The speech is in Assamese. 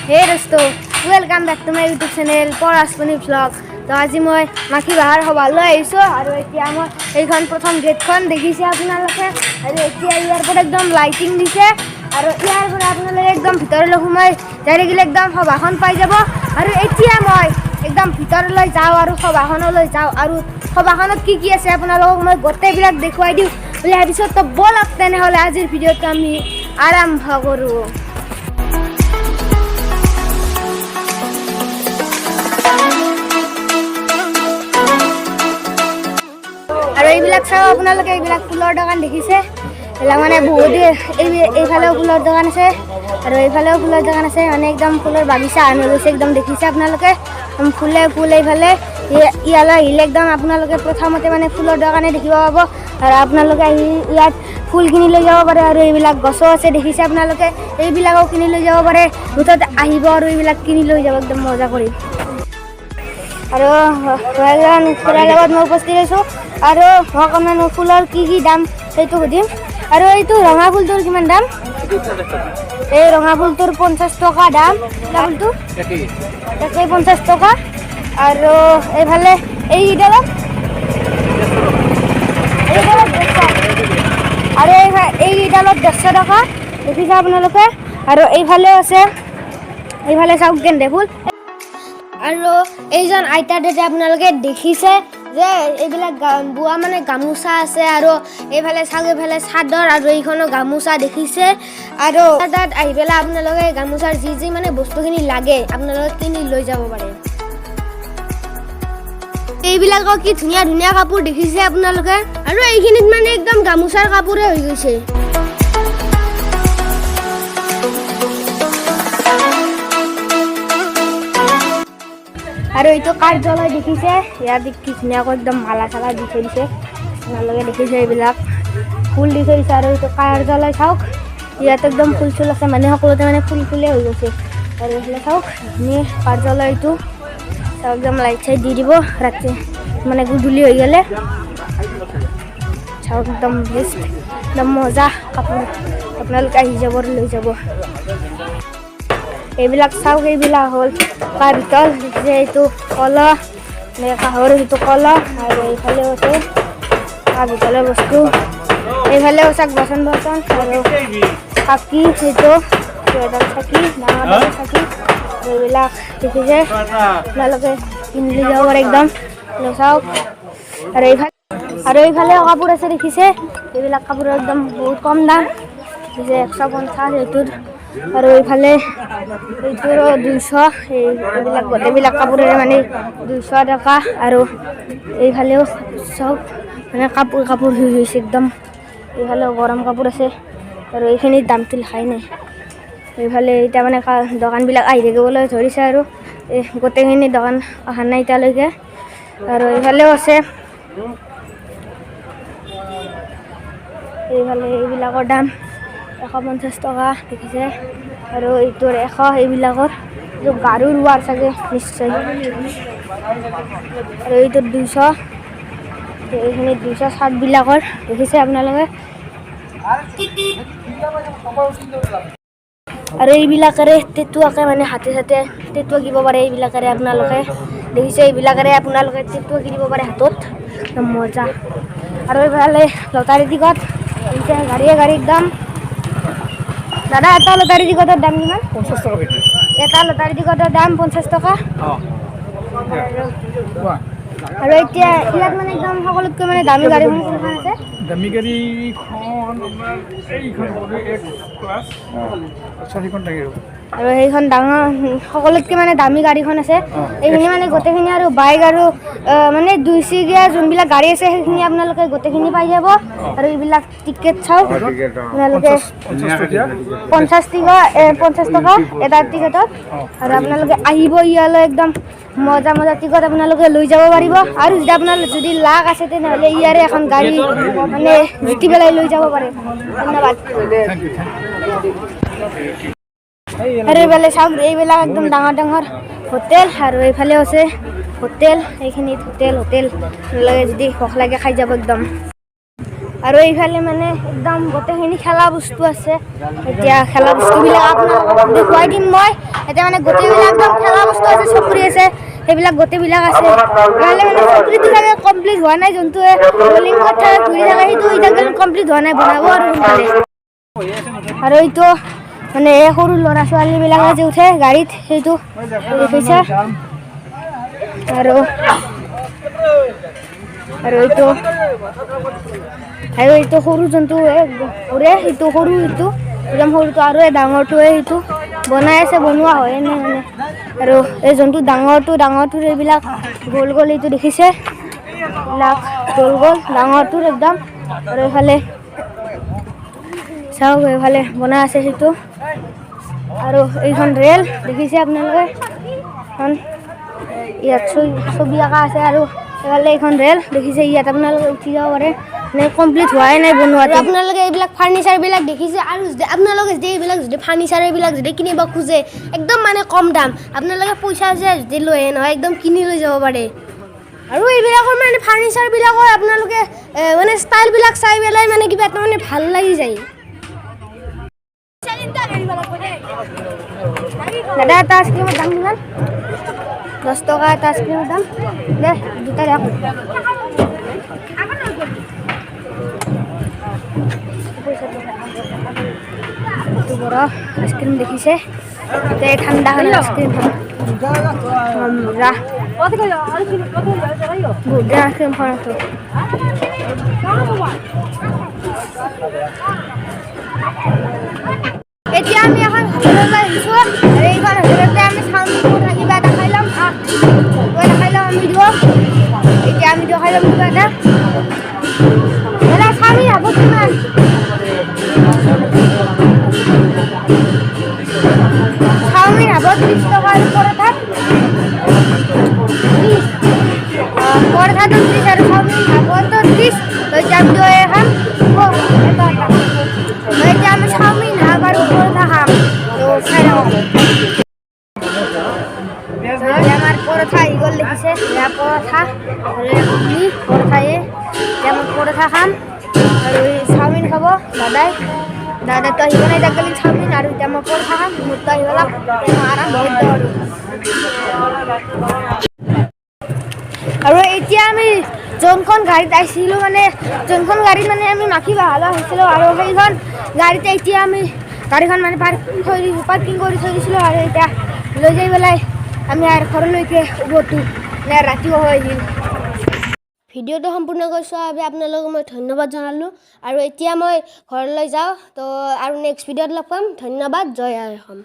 Hey dosto, welcome back to my YouTube channel Paraspani Vlog. তো আজি মই মাখি বাহাৰ সভালৈ আহিছোঁ আৰু এতিয়া মই এইখন প্ৰথম গেটখন দেখিছে আপোনালোকে আৰু এতিয়া ইয়াৰ পৰা একদম লাইটিং দিছে আৰু ইয়াৰ পৰা আপোনালোকে একদম ভিতৰলৈ সোমাই যাই থাকিলে একদম সভাখন পাই যাব আৰু এতিয়া মই একদম ভিতৰলৈ যাওঁ আৰু সভাখনলৈ যাওঁ আৰু সভাখনত কি কি আছে আপোনালোকক মই গোটেইবিলাক দেখুৱাই দিওঁ বুলি ভাবিছোঁ। তো বলক তেনেহ'লে আজিৰ ভিডিঅ'টো আমি আৰম্ভ কৰোঁ। আৰু এইবিলাক চাওঁ আপোনালোকে এইবিলাক ফুলৰ দোকান দেখিছে এইবিলাক মানে বহুত এইফালেও ফুলৰ দোকান আছে আৰু এইফালেও ফুলৰ দোকান আছে মানে একদম ফুলৰ বাগিচা আনি গৈছে একদম দেখিছে আপোনালোকে ফুলে ফুল এইফালে ইয়ালৈ আহিলে একদম আপোনালোকে প্ৰথমতে মানে ফুলৰ দোকানে দেখিব পাব আৰু আপোনালোকে আহি ইয়াত ফুল কিনি লৈ যাব পাৰে আৰু এইবিলাক গছো আছে দেখিছে আপোনালোকে এইবিলাকো কিনি লৈ যাব পাৰে মুঠতে আহিব আৰু এইবিলাক কিনি লৈ যাব একদম মজা কৰি। আৰু ফুলৰ লগত মই উপস্থিত হৈছোঁ আৰু মই অকণমান ফুলৰ কি দাম সেইটো সুধিম। আৰু এইটো ৰঙা ফুলটোৰ কিমান দাম? এই ৰঙা ফুলটোৰ 50 টকা দাম, ফুলটো একেই 50 টকা আৰু এইফালে এইকেইডালত আৰু এইকেইডালত 150 টকা দেখিছে আপোনালোকে। আৰু এইফালেও আছে, এইফালে চাওক গেন্দে ফুল আৰু এইজন আইতা দাদা আপোনালোকে দেখিছে যে এইবিলাক বোৱা মানে গামোচা আছে আৰু এইফালে চাওক এইফালে চাদৰ আৰু এইখনো গামোচা দেখিছে আৰু তাত আহি পেলাই আপোনালোকে গামোচাৰ যি মানে বস্তুখিনি লাগে আপোনালোকে কিনি লৈ যাব পাৰে। এইবিলাকৰ কি ধুনীয়া ধুনীয়া কাপোৰ দেখিছে আপোনালোকে আৰু এইখিনিত মানে একদম গামোচাৰ কাপোৰে হৈ গৈছে। আৰু এইটো কাৰ্যালয় দেখিছে ইয়াত কি ধুনীয়াকৈ একদম মালা চালা দি থৈ দিছে আপোনালোকে দেখিছে এইবিলাক ফুল দি থৈ দিছে আৰু এইটো কাৰ্যালয় চাওক ইয়াত একদম ফুল চুল আছে মানে সকলোতে মানে ফুল ফুলে হৈ গৈছে আৰু এইফালে চাওক ধুনীয়া কাৰ্যালয়টো চাওক একদম লাইট চাইট দি দিব ৰাতি মানে গধূলি হৈ গ'লে চাওক একদম বেষ্ট একদম মজা কাপোৰ আপোনালোকে আহি যাব লৈ যাব। এইবিলাক চাওক এইবিলাক হ'ল কাৰিকল যে এইটো কলহ কাঁহৰ সেইটো কলহ আৰু এইফালেও আছে কাৰিকলৰ বস্তু এইফালেও চাওক বাচন বৰ্তন আৰু চাকি সেইটো এডাল চাকি ডাঙৰ চাকি এইবিলাক দেখিছে আপোনালোকে কিনি লৈ যাব পাৰে একদম চাওক। আৰু এইফালেও কাপোৰ আছে দেখিছে এইবিলাক কাপোৰৰ একদম বহুত কম দাম দেখিছে 150 এইটোৰ আৰু এইফালে এইটোৰ 200 এইবিলাক গোটেইবিলাক কাপোৰেৰে মানে 200 টকা আৰু এইফালেও চব মানে কাপোৰ হৈ গৈছে একদম এইফালেও গৰম কাপোৰ আছে আৰু এইখিনিৰ দামটো লিখাই নাই। এইফালে এতিয়া মানে দোকানবিলাক আহি থাকিবলৈ ধৰিছে আৰু এই গোটেইখিনি দোকান অহা নাই এতিয়ালৈকে আৰু এইফালেও আছে এইফালে এইবিলাকৰ দাম 150 টকা দেখিছে আৰু এইটোৰ 100 এইবিলাকৰ গাড়ীৰ ৱাৰ চাগে নিশ্চয় আৰু এইটোৰ 200 এইখিনি 260বিলাকৰ দেখিছে আপোনালোকে আৰু এইবিলাকেৰে টেটুৱাকে মানে হাতে চাতে টেটুৱা দিব পাৰে এইবিলাকেৰে আপোনালোকে দেখিছে এইবিলাকেৰে আপোনালোকে টেটুৱা কিনিব পাৰে হাতত মজা। আৰু এইফালে লটাৰী টিকট দেখিছে গাড়ীৰ দাম দাদা এটা লটাৰী টিকটৰ দাম কিমান? 50 টকা এটা লটাৰী টিকটৰ দাম 50 টকা আৰু এতিয়া ইয়াত মানে একদম সকলোতকৈ মানে দামী গাড়ীখন কোনখন আছে? দামী গাড়ীখন এইখন ক্লাছ 4খন থাকে আৰু সেইখন ডাঙৰ সকলোতকৈ মানে দামী গাড়ীখন আছে এইখিনি মানে গোটেইখিনি আৰু বাইক আৰু মানে 2 চকীয়া যোনবিলাক গাড়ী আছে সেইখিনি আপোনালোকে গোটেইখিনি পাই যাব আৰু এইবিলাক টিকেট চাওক আপোনালোকে 50 টকা এটা টিকেটত আৰু আপোনালোকে আহিব ইয়ালৈ একদম মজা টিকট আপোনালোকে লৈ যাব পাৰিব আৰু যদি আপোনালোকে যদি লাখ আছে তেনেহ'লে ইয়াৰে এখন গাড়ী মানে জিতি পেলাই লৈ যাব পাৰে। ধন্যবাদ। আৰু এইফালে চাওক এইবিলাক একদম ডাঙৰ হোটেল আৰু এইফালেও আছে হোটেল এইখিনিত হোটেল আপোনালোকে যদি ভোক লাগে খাই যাব একদম। আৰু এইফালে মানে একদম গোটেইখিনি খেলা বস্তু আছে এতিয়া খেলা বস্তুবিলাক আপোনালোকক দেখুৱাই দিম মই এতিয়া মানে গোটেইবিলাক একদম খেলা বস্তু আছে, চকৰি আছে, সেইবিলাক গোটেইবিলাক আছে। নহ'লে মানে চকৰিটো থাকে কমপ্লিট হোৱা নাই, যোনটোৱে ৰলিং কথা ঘূৰি থাকে সেইটো এতিয়া কমপ্লিট হোৱা নাই, বনাব আৰু সোনকালে। আৰু এইটো মানে এই সৰু ল'ৰা ছোৱালীবিলাকে যে উঠে গাড়ীত, সেইটো দেখিছে। আৰু এইটো সৰু যোনটো ঘূৰে, সেইটো সৰু, সেইটো একদম সৰুটো, আৰু এই ডাঙৰটোৱে সেইটো বনাই আছে, বনোৱা হয় এনে মানে। আৰু এই যোনটো ডাঙৰটোৰ এইবিলাক গোল গোল এইটো দেখিছে, এইবিলাক গোল গোল ডাঙৰটোৰ একদম। আৰু এইফালে চাওক, এইফালে বনাই আছে সেইটো। আৰু এইখন ৰেল দেখিছে আপোনালোকে, ইয়াত ছবি অঁকা আছে। আৰু এইফালে এইখন ৰেল দেখিছে, ইয়াত আপোনালোকে উঠি যাব পাৰে, মানে কমপ্লিট হোৱাই নাই বনোৱাটো। আপোনালোকে এইবিলাক ফাৰ্নিচাৰবিলাক দেখিছে, আৰু আপোনালোকে যদি এইবিলাক যদি ফাৰ্নিচাৰবিলাক যদি কিনিব খোজে, একদম মানে কম দাম, আপোনালোকে পইচা যদি লৈ আহে নহয়, একদম কিনি লৈ যাব পাৰে। আৰু এইবিলাকৰ মানে ফাৰ্নিচাৰবিলাকৰ আপোনালোকে মানে ষ্টাইলবিলাক চাই পেলাই মানে কিবা এটা মানে ভাল লাগি যায়। দাদা, এটা আইচক্ৰীমৰ দাম কিমান? 10 টকা এটা আইচক্ৰীমৰ দাম। দে, দুটা দিয়ক। আইসক্ৰিম দেখিছে, ঠান্ডা হলে আইসক্ৰিম আইসক্ৰিম খাওয়া। এতিয়া আমি এখন হোটেললৈ আহিছোঁ, আৰু এইখন হোটেলতে আমি চাওমিন কিবা এটা খাই ল'ম। আমি দিব, এতিয়া আমি খাই ল'ম কিবা এটা। চাওমিন হ'ব কিমান? চাওমিন হ'ব 30 টকা, আৰু পৰঠা 30, পৰঠাটো 30 আৰু চাওমিন হ'বতো 30। এতিয়া আমি এখন এতিয়া আমি চাওমিন হাফ আৰু পৰঠা খাম, তো খাই লওঁ। আমার পরোঠা ইগল লিখেছে, পরোঠা পরোঠায়ে যেমন পরোঠা খাম, আর ওই চাওমিন খাব দাদাই তো আহিব নাই, গেলি চাওমিন, আর আমার পরোঠা খাম, মোর তো আহিব আরাম বহুত। আৰু এতিয়া আমি যোনখন গাড়ীত আহিছিলোঁ, মানে যোনখন গাড়ীত মানে আমি মাখি বাহালা হৈছিলোঁ, আৰু সেইখন গাড়ীতে এতিয়া আমি গাড়ীখন মানে পাৰ্কিং কৰি থৈ দিছিলোঁ, আৰু এতিয়া লৈ যাই পেলাই আমি আৰু ঘৰলৈকে উভতো, ৰাতিও হৈ আহিল। ভিডিঅ'টো সম্পূৰ্ণকৈ চোৱাৰ বাবে আপোনালোকক মই ধন্যবাদ জনালোঁ, আৰু এতিয়া মই ঘৰলৈ যাওঁ। তো আৰু নেক্সট ভিডিঅ'ত লগ পাম। ধন্যবাদ। জয় আই অসম।